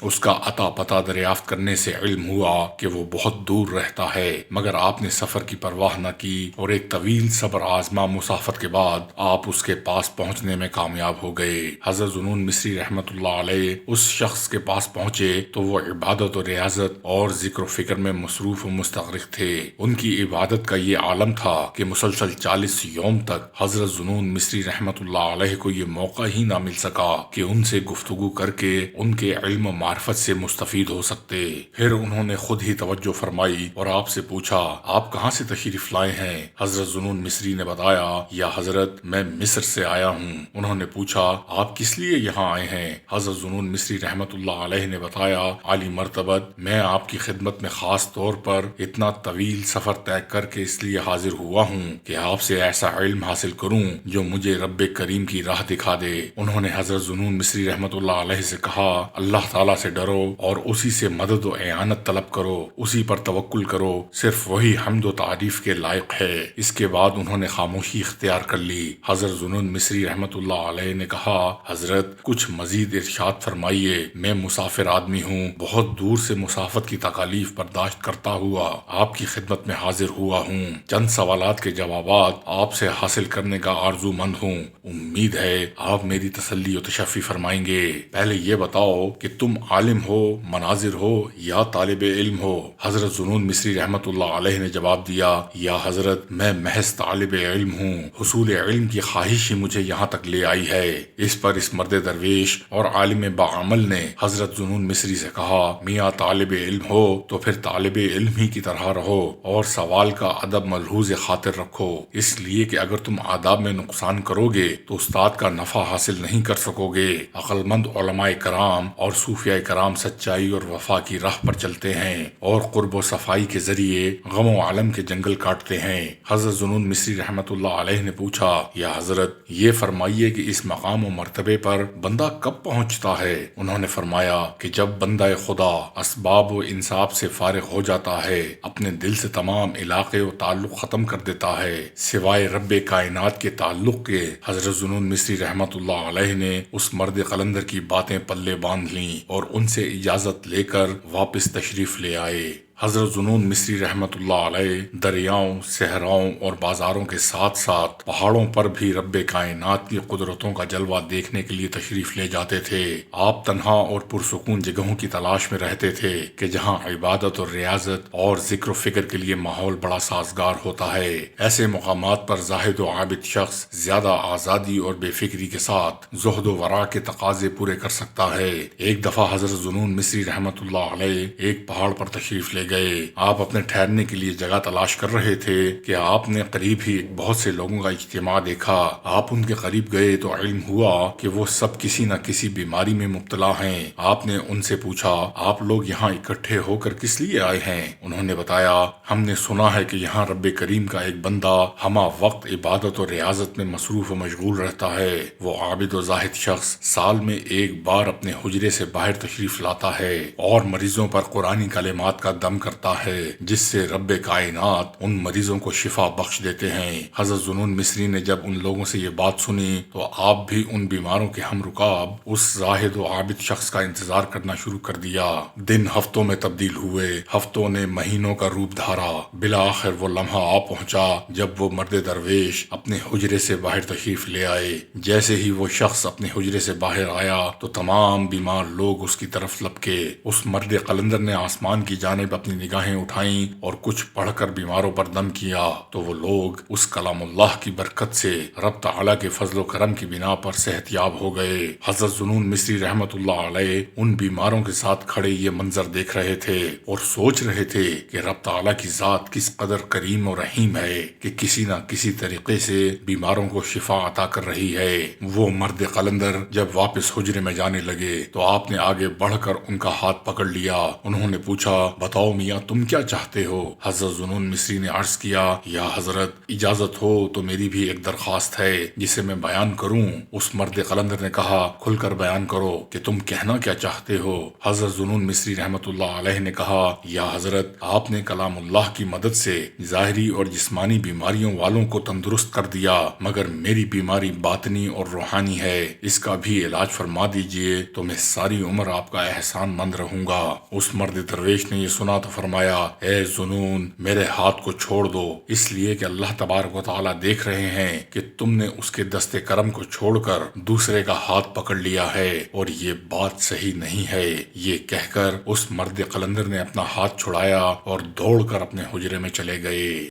اس کا عطا پتہ دریافت کرنے سے علم ہوا کہ وہ بہت دور رہتا ہے، مگر آپ نے سفر کی پرواہ نہ کی اور ایک طویل صبر آزما مسافت کے بعد آپ اس کے پاس پہنچنے میں کامیاب ہو گئے۔ حضرت ذو مصری رحمت اللہ علیہ اس شخص کے پاس پہنچے تو وہ عبادت و ریاضت اور ذکر و فکر میں مصروف و مستغرق تھے۔ ان کی عبادت کا یہ عالم تھا کہ مسلسل 40 یوم تک حضرت ذو مصری رحمت اللہ علیہ کو یہ موقع ہی نہ مل سکا کہ ان سے گفتگو کر کے ان کے علم و معرفت سے مستفید ہو سکتے۔ پھر انہوں نے خود ہی توجہ فرمائی اور آپ سے پوچھا، آپ کہاں سے تشریف لائے ہیں؟ حضرت ذو مصری نے بتایا، یا حضرت میں مصر سے آیا ہوں۔ انہوں نے پوچھا، آپ کس لیے یہاں آئے ہیں؟ حضرت ذو مصری رحمت اللہ علیہ نے بتایا، عالی مرتبت میں آپ کی خدمت میں خاص طور پر اتنا طویل سفر طے کر کے اس لیے حاضر ہوا ہوں کہ آپ سے ایسا علم حاصل کروں جو مجھے رب کریم کی راہ دکھا دے۔ انہوں نے حضرت ذو مصری رحمت اللہ علیہ سے کہا، اللہ تعالیٰ سے ڈرو اور اسی سے مدد و اعانت طلب کرو، اسی پر توکل کرو، صرف وہی حمد و تعریف کے لائق ہے۔ اس کے بعد انہوں نے خاموشی اختیار کر لی۔ حضرت ذو مصری رحمت اللہ علیہ نے کہا، حضرت کچھ مزید ارشاد فرمائیے، میں مسافر آدمی ہوں، بہت دور سے مسافت کی تکالیف برداشت کرتا ہوا آپ کی خدمت میں حاضر ہوا ہوں، چند سوالات کے جوابات آپ سے حاصل کرنے کا آرزو مند ہوں، امید ہے آپ میری تسلی و تشفی فرمائیں گے۔ پہلے یہ بتاؤ کہ تم عالم ہو، مناظر ہو یا طالب علم ہو؟ حضرت ذو مصری رحمت اللہ علیہ نے جواب دیا، یا حضرت میں محض طالب علم ہوں، حصول علم کی خواہش ہی مجھے یہاں تک لے آئی ہے۔ اس پر اس مرد درویش اور عالم باعمل نے حضرت ذو مصری سے کہا، میاں طالب علم ہو تو پھر طالب علم ہی کی طرح رہو اور سوال کا ادب ملحوظ خاطر رکھو، اس لیے کہ اگر تم آداب میں نقصان کرو گے تو استاد کا نفع حاصل نہیں کر سکو گے۔ عقل مند علماء کرام اور صوفیاء کرام سچائی اور وفا کی راہ پر چلتے ہیں اور قرب و صفائی کے ذریعے غم و علم کے جنگل کاٹتے ہیں۔ حضرت ذو مصری رحمت اللہ علیہ نے پوچھا، یا حضرت یہ فرمائیے کہ اس مقام و مرتبے پر بندہ کب پہنچتا ہے؟ انہوں نے فرمایا کہ جب بندہ خدا اسباب و انصاب سے فارغ ہو جاتا ہے، اپنے دل سے تمام علاقے و تعلق ختم کر دیتا ہے سوائے رب کائنات کے تعلق کے۔ حضرت ذو مصری رحمت اللہ علیہ نے اس مرد قلندر کی باتیں پلے باندھ لیں اور ان سے اجازت لے کر واپس تشریف لے آئے۔ حضرت ذو مصری رحمت اللہ علیہ دریاؤں، صحراؤں اور بازاروں کے ساتھ ساتھ پہاڑوں پر بھی رب کائنات کی قدرتوں کا جلوہ دیکھنے کے لیے تشریف لے جاتے تھے۔ آپ تنہا اور پرسکون جگہوں کی تلاش میں رہتے تھے کہ جہاں عبادت اور ریاضت اور ذکر و فکر کے لیے ماحول بڑا سازگار ہوتا ہے۔ ایسے مقامات پر زاہد و عابد شخص زیادہ آزادی اور بے فکری کے ساتھ زہد و ورع کے تقاضے پورے کر سکتا ہے۔ ایک دفعہ حضرت ذو مصری رحمت اللہ علیہ ایک پہاڑ پر تشریف لے گئے۔ آپ اپنے ٹھہرنے کے لیے جگہ تلاش کر رہے تھے کہ آپ نے قریب ہی بہت سے لوگوں کا اجتماع دیکھا۔ آپ ان کے قریب گئے تو علم ہوا کہ وہ سب کسی نہ کسی بیماری میں مبتلا ہیں۔ آپ نے ان سے پوچھا، آپ لوگ یہاں اکٹھے ہو کر کس لیے آئے ہیں؟ انہوں نے بتایا، ہم نے سنا ہے کہ یہاں رب کریم کا ایک بندہ ہمہ وقت عبادت اور ریاضت میں مصروف و مشغول رہتا ہے۔ وہ عابد و زاہد شخص سال میں ایک بار اپنے حجرے سے باہر تشریف لاتا ہے اور مریضوں پر قرآنی کلمات کا دم کرتا ہے، جس سے رب کائنات ان مریضوں کو شفا بخش دیتے ہیں۔ حضرت ذو مصری نے جب ان لوگوں سے یہ بات سنی تو آپ بھی ان بیماروں کے ہم رکاب اس زاہد و عابد شخص کا انتظار کرنا شروع کر دیا۔ دن ہفتوں میں تبدیل ہوئے، ہفتوں نے مہینوں کا روپ دھارا، بالآخر وہ لمحہ آ پہنچا جب وہ مرد درویش اپنے حجرے سے باہر تشریف لے آئے۔ جیسے ہی وہ شخص اپنے حجرے سے باہر آیا تو تمام بیمار لوگ اس کی طرف لپکے۔ اس مرد قلندر نے آسمان کی جانب اپنی نگاہیں اٹھائیں اور کچھ پڑھ کر بیماروں پر دم کیا تو وہ لوگ اس کلام اللہ کی برکت سے رب تعالیٰ کے فضل و کرم کی بنا پر صحت یاب ہو گئے۔ حضرت ذو مصری رحمت اللہ علیہ ان بیماروں کے ساتھ کھڑے یہ منظر دیکھ رہے تھے اور سوچ رہے تھے کہ رب تعالیٰ کی ذات کس قدر کریم و رحیم ہے کہ کسی نہ کسی طریقے سے بیماروں کو شفا عطا کر رہی ہے۔ وہ مرد قلندر جب واپس حجرے میں جانے لگے تو آپ نے آگے بڑھ کر ان کا ہاتھ پکڑ لیا۔ انہوں نے پوچھا، بتاؤ میاں تم کیا چاہتے ہو؟ حضرت ذوالنون مصری نے عرض کیا یا حضرت اجازت ہو تو میری بھی ایک درخواست ہے جسے میں بیان کروں۔ اس مرد قلندر نے کہا کھل کر بیان کرو کہ تم کہنا کیا چاہتے ہو۔ حضرت ذوالنون مصری رحمت اللہ علیہ نے کہا یا حضرت آپ نے کلام اللہ کی مدد سے ظاہری اور جسمانی بیماریوں والوں کو تندرست کر دیا، مگر میری بیماری باطنی اور روحانی ہے، اس کا بھی علاج فرما دیجئے تو میں ساری عمر آپ کا احسان مند رہوں گا۔ اس مرد درویش نے یہ سنا تو فرمایا اے ذوالنون میرے ہاتھ کو چھوڑ دو، اس لیے کہ اللہ تبارک و تعالیٰ دیکھ رہے ہیں کہ تم نے اس کے دستے کرم کو چھوڑ کر دوسرے کا ہاتھ پکڑ لیا ہے اور یہ بات صحیح نہیں ہے۔ یہ کہہ کر اس مرد قلندر نے اپنا ہاتھ چھڑایا اور دوڑ کر اپنے حجرے میں چلے گئے۔